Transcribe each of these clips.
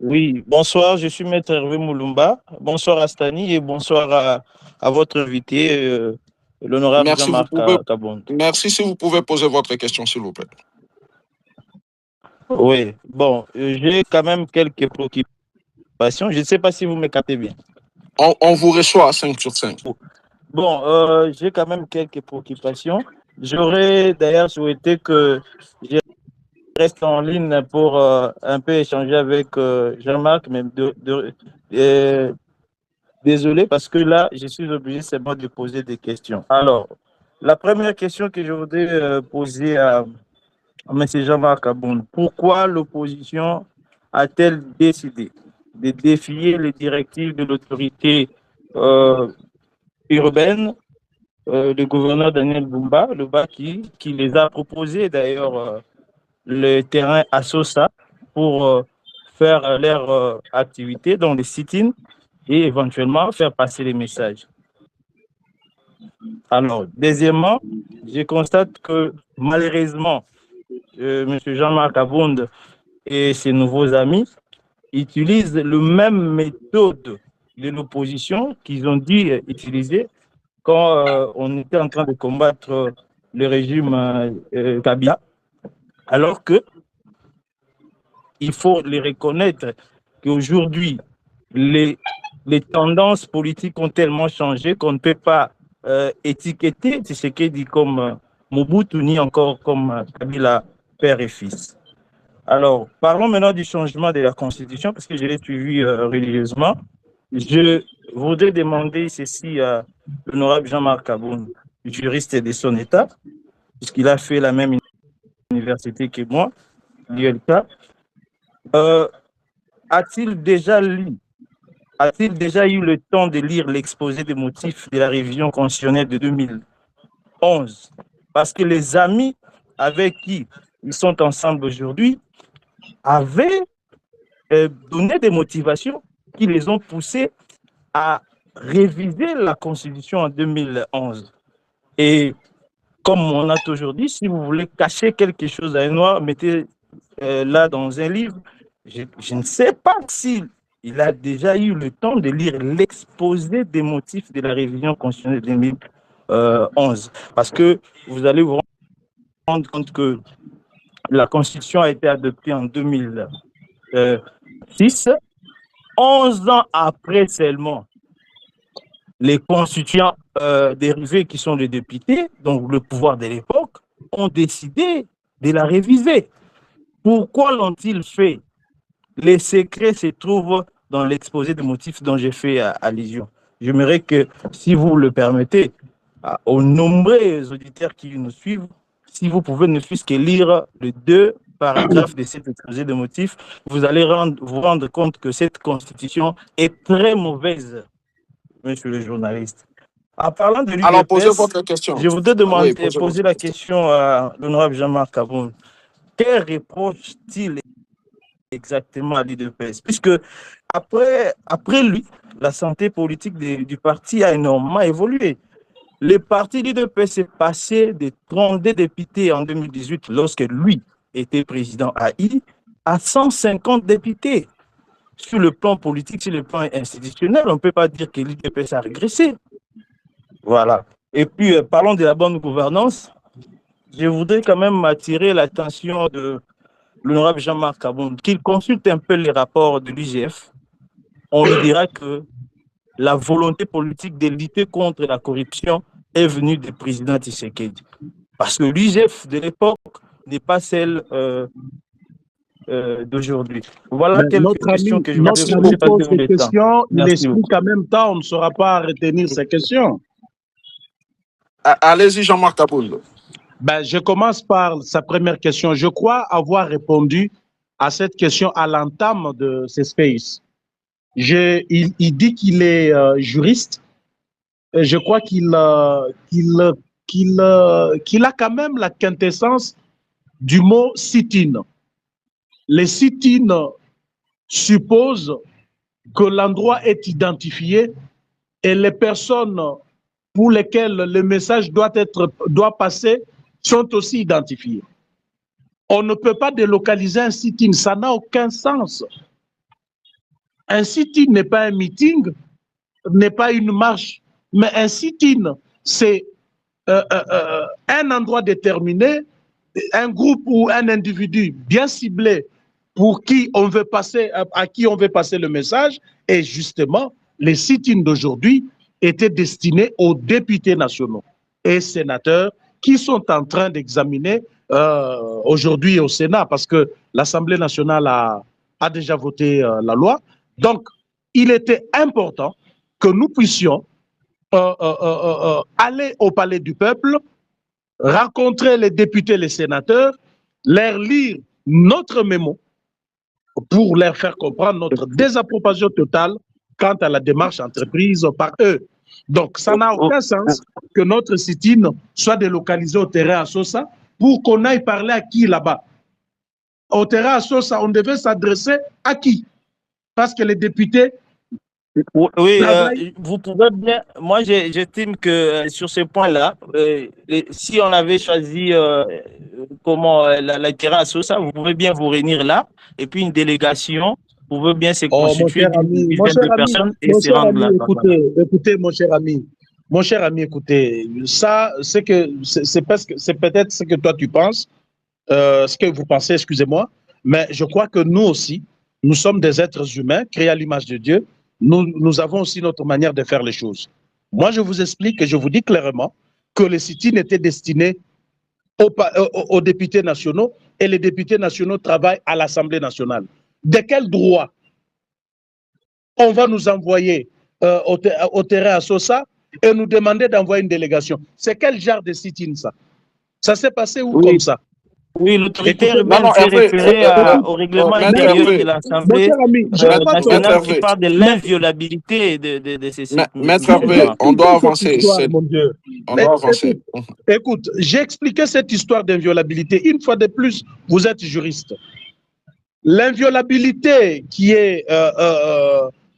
Oui, bonsoir, je suis Maître Hervé Moulumba. Bonsoir Astani et bonsoir à votre invité, l'honorable Merci, Jean-Marc Kabond. merci si vous pouvez poser votre question, s'il vous plaît. Oui, bon, j'ai quand même quelques préoccupations. Je ne sais pas si vous me captez bien. On vous reçoit à 5 sur 5. Bon, j'ai quand même quelques préoccupations. J'aurais d'ailleurs souhaité que je reste en ligne pour un peu échanger avec Jean-Marc, mais euh, désolé parce que là, je suis obligé seulement de poser des questions. Alors, la première question que je voudrais poser à M. Jean-Marc Aboun, pourquoi l'opposition a-t-elle décidé de défier les directives de l'autorité euh, urbaine, le gouverneur Daniel Bumba, qui les a proposé d'ailleurs le terrain à Sosa pour faire leur activité dans les sit-ins et éventuellement faire passer les messages. Alors, deuxièmement, je constate que malheureusement, M. Jean-Marc Abound et ses nouveaux amis utilisent la même méthode de l'opposition qu'ils ont dû utiliser quand on était en train de combattre le régime Kabila, alors que il faut les reconnaître qu'aujourd'hui, les, les tendances politiques ont tellement changé qu'on ne peut pas étiqueter Tshisekedi comme Mobutu ni encore comme Kabila, père et fils. Alors, parlons maintenant du changement de la Constitution, parce que je l'ai suivi religieusement. Je voudrais demander ceci à l'honorable Jean-Marc Aboun, juriste de son État, puisqu'il a fait la même université que moi, l'ULK. Euh, a-t-il déjà eu le temps de lire l'exposé des motifs de la révision constitutionnelle de 2011? Parce que les amis avec qui ils sont ensemble aujourd'hui avaient donné des motivations qui les ont poussés à réviser la Constitution en 2011. Et comme on a toujours dit, si vous voulez cacher quelque chose à un noir, mettez là dans un livre. Je ne sais pas s'il a déjà eu le temps de lire l'exposé des motifs de la révision constitutionnelle de 2011. Parce que vous allez vous rendre compte que la Constitution a été adoptée en 2006, 11 ans après seulement. Les constituants dérivés qui sont les députés, donc le pouvoir de l'époque, ont décidé de la réviser. Pourquoi l'ont-ils fait? Les secrets se trouvent dans l'exposé des motifs dont j'ai fait allusion. J'aimerais que, si vous le permettez, aux nombreux auditeurs qui nous suivent, si vous pouvez ne fût-ce que lire les deux paragraphes de cet exposé de motifs, vous allez vous rendre compte que cette constitution est très mauvaise, monsieur le journaliste. En parlant de Alors, posez l'UDPS, votre question. je voudrais Oui, poser la question à l'honorable Jean-Marc Aboun. Quel reproche-t-il exactement à l'UDPS? Puisque après lui, la santé politique du parti a énormément évolué. Le parti l'UDPS est passé de 32 députés en 2018, lorsque lui était président à 150 députés. Sur le plan politique, sur le plan institutionnel, on ne peut pas dire que l'UDPS a régressé. Voilà. Et puis, parlons de la bonne gouvernance. Je voudrais quand même attirer l'attention de l'honorable Jean-Marc Kabond, qu'il consulte un peu les rapports de l'IGF. On lui dira que la volonté politique de lutter contre la corruption est venue du président Tshisekedi. Parce que l'IGF de l'époque n'est pas celle d'aujourd'hui. Voilà Mais quelques questions que je voulais notre poser. Je ne ami sais pas pose si vous des le temps. questions, il Merci explique beaucoup. en même temps, on ne saura pas retenir ces questions. Allez-y, Jean-Marc Abound. Ben, je commence par sa première question. Je crois avoir répondu à cette question à l'entame de ce space. Il dit qu'il est juriste. Et je crois qu'il a quand même la quintessence du mot sit-in. Les sit-in supposent que l'endroit est identifié et les personnes pour lesquelles le message doit passer sont aussi identifiées. On ne peut pas délocaliser un sit-in, ça n'a aucun sens. un sit-in n'est pas un meeting, n'est pas une marche, mais un sit-in, c'est un endroit déterminé, un groupe ou un individu bien ciblé pour qui on veut passer, à qui on veut passer le message. Et justement, les sit-ins d'aujourd'hui étaient destinés aux députés nationaux et sénateurs qui sont en train d'examiner aujourd'hui au Sénat, parce que l'Assemblée nationale a déjà voté la loi. Donc, il était important que nous puissions aller au palais du peuple, rencontrer les députés, les sénateurs, leur lire notre mémo pour leur faire comprendre notre désapprobation totale quant à la démarche entreprise par eux. Donc, ça n'a aucun sens que notre sit-in soit délocalisé au terrain à Sosa pour qu'on aille parler à qui là-bas. Au terrain à Sosa, on devait s'adresser à qui? Parce que les députés... Oui, vous pouvez bien. Moi, j'estime que sur ce point-là, si on avait choisi la terrasse à Sosa, vous pouvez bien vous réunir là, et puis une délégation, vous pouvez bien se constituer d'une dizaine de personnes et se rendre là. Écoutez, mon cher ami, écoutez, ça, c'est peut-être ce que toi tu penses, ce que vous pensez, excusez-moi, mais je crois que nous aussi, nous sommes des êtres humains créés à l'image de Dieu. Nous avons aussi notre manière de faire les choses. Moi, je vous explique et je vous dis clairement que les sit-ins étaient destinés aux députés nationaux et les députés nationaux travaillent à l'Assemblée nationale. De quel droit on va nous envoyer au terrain à Sosa et nous demander d'envoyer une délégation? C'est quel genre de sit-in ça? Ça s'est passé où comme ça? Oui, l'autorité urbaine s'est référée au règlement intérieur de l'Assemblée nationale qui parle de l'inviolabilité de ces sites. Maître Hervé, on doit avancer. On doit avancer. Écoute, j'ai expliqué cette histoire d'inviolabilité. Une fois de plus, vous êtes juriste. L'inviolabilité qui est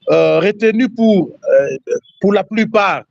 retenue pour la plupart